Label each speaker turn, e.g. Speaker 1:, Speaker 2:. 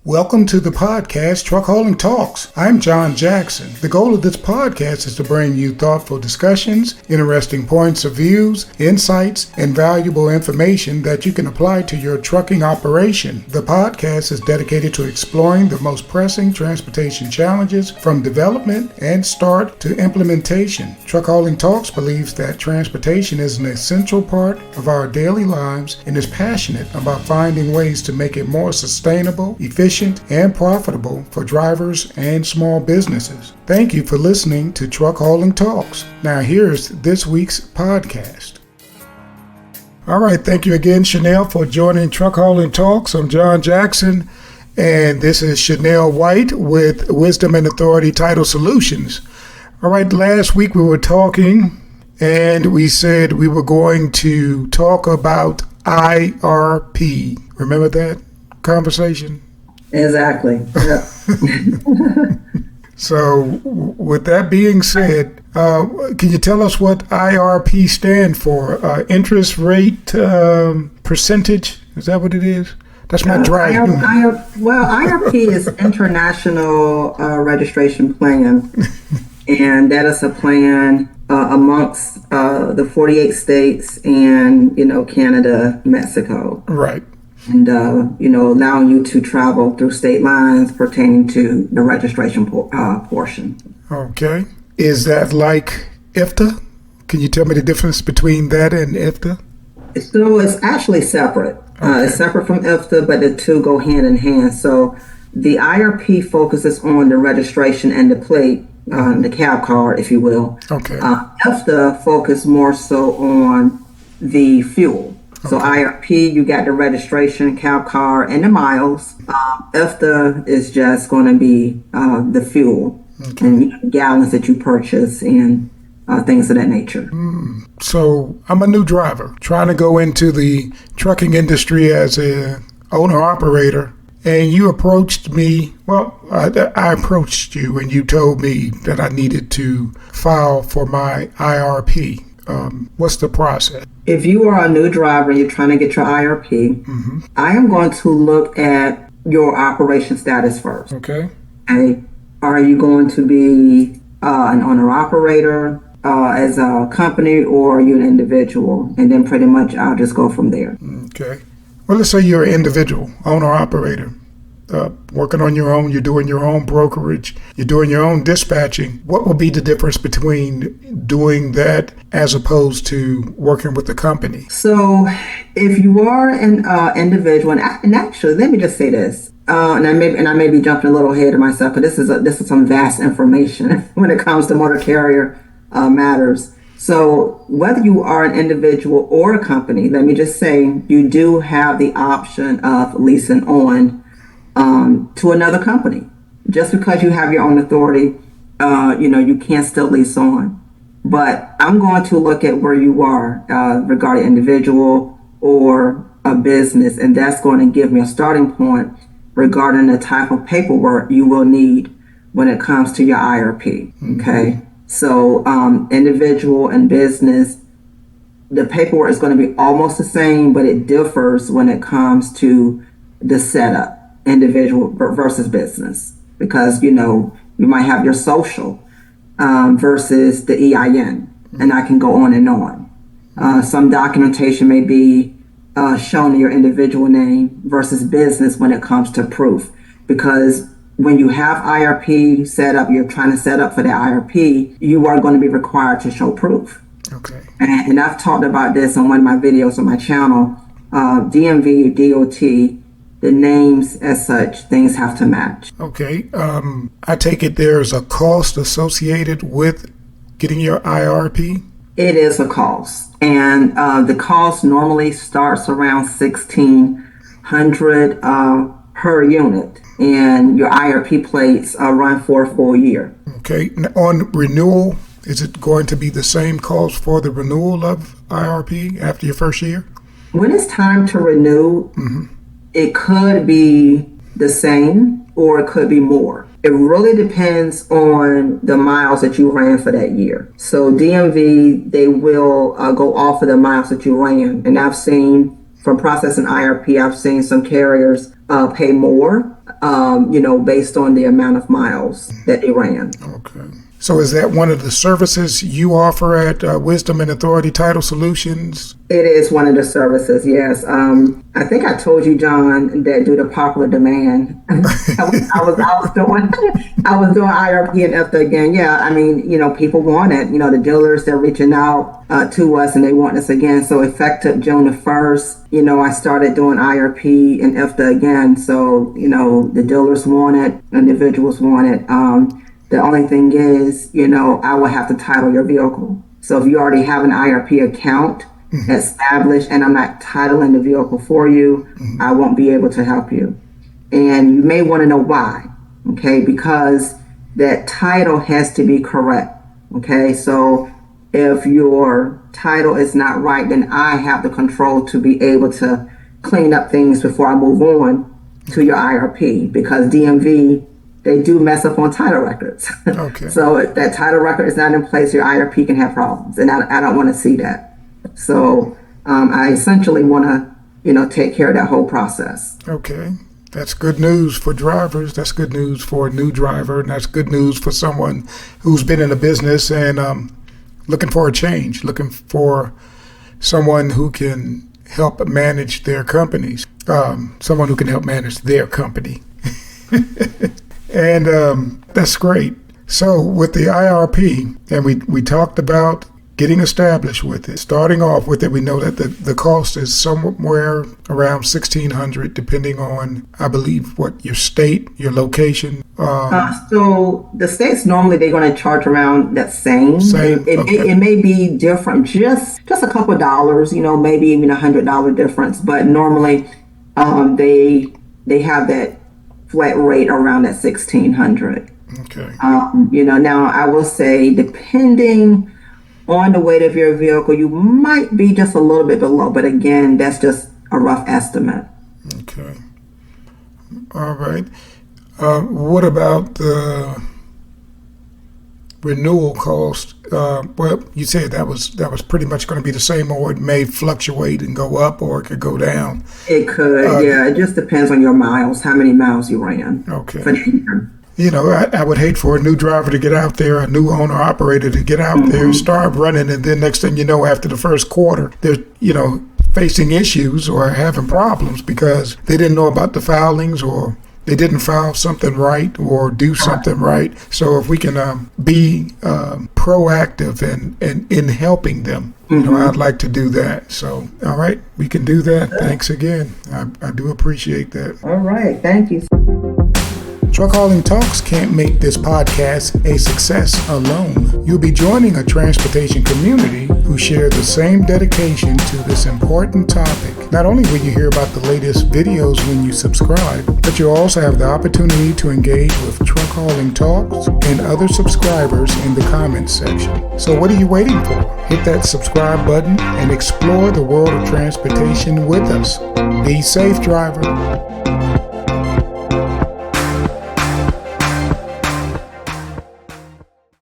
Speaker 1: Welcome to the podcast, Truck Hauling Talks. I'm John Jackson. The goal of this podcast is to bring you thoughtful discussions, interesting points of views, insights, and valuable information that you can apply to your trucking operation. The podcast is dedicated to exploring the most pressing transportation challenges from development and start to implementation. Truck Hauling Talks believes that transportation is an essential part of our daily lives and is passionate about finding ways to make it more sustainable, efficient, and profitable for drivers and small businesses. Thank you for listening to Truck Hauling Talks. Now here's this week's podcast. All right, thank you again, Chanel, for joining Truck Hauling Talks. I'm John Jackson, and this is Chanel White with Wisdom and Authority Title Solutions. All right, last week we were talking, and we said we were going to talk about IRP. Remember that conversation?
Speaker 2: Exactly. Yeah.
Speaker 1: So with that being said, can you tell us what IRP stand for? Interest rate percentage? Is that what it is? That's my dry humor.
Speaker 2: IRP is International Registration Plan, and that is a plan amongst the 48 states and, Canada, Mexico.
Speaker 1: Right.
Speaker 2: And, allowing you to travel through state lines pertaining to the registration portion.
Speaker 1: Okay. Is that like IFTA? Can you tell me the difference between that and IFTA?
Speaker 2: So it's actually separate.
Speaker 1: Okay.
Speaker 2: It's separate from IFTA, but the two go hand in hand. So the IRP focuses on the registration and the plate, the cab card, if you will.
Speaker 1: Okay.
Speaker 2: IFTA focus more so on the fuel. So IRP, you got the registration, cab car, and the miles. IFTA is just going to be the fuel and gallons that you purchase and things of that nature.
Speaker 1: So I'm a new driver trying to go into the trucking industry as a owner-operator, and you approached me. Well, I approached you, and you told me that I needed to file for my IRP. What's the process?
Speaker 2: If you are a new driver and you're trying to get your IRP, I am going to look at your operation status first.
Speaker 1: Okay.
Speaker 2: Are you going to be an owner-operator as a company, or are you an individual? And then pretty much I'll just go from there.
Speaker 1: Okay. Well, let's say you're an individual, owner-operator. Working on your own, you're doing your own brokerage, you're doing your own dispatching. What will be the difference between doing that as opposed to working with the company?
Speaker 2: So if you are an individual, and actually, let me just say this, and I may be jumping a little ahead of myself, but this is some vast information when it comes to motor carrier matters. So whether you are an individual or a company, let me just say, you do have the option of leasing on to another company. Just because you have your own authority, you can still lease on. But I'm going to look at where you are regarding individual or a business, and that's going to give me a starting point regarding the type of paperwork you will need when it comes to your IRP. Okay, so individual and business, the paperwork is going to be almost the same, but it differs when it comes to the setup. Individual versus business, because you might have your social versus the EIN, and I can go on and on. Some documentation may be shown in your individual name versus business when it comes to proof, because when you have IRP set up, you're trying to set up for the IRP, you are going to be required to show proof.
Speaker 1: Okay.
Speaker 2: And I've talked about this on one of my videos on my channel. DMV, DOT, the names as such, things have to match.
Speaker 1: Okay. I take it there's a cost associated with getting your IRP?
Speaker 2: It is a cost. And the cost normally starts around $1,600 per unit. And your IRP plates run for a full year.
Speaker 1: Okay. On renewal, is it going to be the same cost for the renewal of IRP after your first year?
Speaker 2: When it's time to renew, it could be the same or it could be more. It really depends on the miles that you ran for that year. So DMV, they will go off of the miles that you ran. And I've seen from processing IRP, I've seen some carriers pay more based on the amount of miles that they ran.
Speaker 1: Okay. So is that one of the services you offer at Wisdom and Authority Title Solutions?
Speaker 2: It is one of the services, yes. I think I told you, John, that due to popular demand, I was doing IRP and EFTA again. Yeah, I mean, people want it. The dealers, they're reaching out to us and they want us again. So effective June the 1st, I started doing IRP and EFTA again. So, the dealers want it, individuals want it. The only thing is, I will have to title your vehicle. So if you already have an IRP account established and I'm not titling the vehicle for you, I won't be able to help you. And you may want to know why, okay? Because that title has to be correct, okay? So if your title is not right, then I have the control to be able to clean up things before I move on to your IRP, because DMV, they do mess up on title records.
Speaker 1: Okay.
Speaker 2: So if that title record is not in place, your IRP can have problems, and I don't want to see that. So I essentially want to, take care of that whole process.
Speaker 1: Okay. That's good news for drivers. That's good news for a new driver, and that's good news for someone who's been in a business and looking for a change, looking for someone who can help manage their companies, someone who can help manage their company. And that's great. So with the IRP, and we talked about getting established with it, starting off with it, we know that the cost is somewhere around $1,600, depending on, I believe, what your state, your location.
Speaker 2: So the states, normally they're going to charge around that same. It may be different, just a couple of dollars, maybe even $100 difference. But normally they have that flat rate around that $1,600.
Speaker 1: Okay.
Speaker 2: Now I will say, depending on the weight of your vehicle, you might be just a little bit below, but again, that's just a rough estimate.
Speaker 1: Okay. All right. What about the renewal cost? Well, you said that was pretty much going to be the same, or it may fluctuate and go up, or it could go down.
Speaker 2: It could, yeah. It just depends on your miles, how many miles you ran.
Speaker 1: Okay.
Speaker 2: For the year.
Speaker 1: I would hate for a new driver to get out there, a new owner operator to get out there, start running, and then next thing you know, after the first quarter, they're, facing issues or having problems because they didn't know about the filings, or they didn't file something right or do something right. So if we can be proactive and in helping them, I'd like to do that. So, all right, we can do that. Thanks again. I do appreciate that.
Speaker 2: All right. Thank you.
Speaker 1: Truck Hauling Talks can't make this podcast a success alone. You'll be joining a transportation community who share the same dedication to this important topic. Not only will you hear about the latest videos when you subscribe, but you'll also have the opportunity to engage with Truck Hauling Talks and other subscribers in the comments section. So what are you waiting for? Hit that subscribe button and explore the world of transportation with us. Be safe, driver.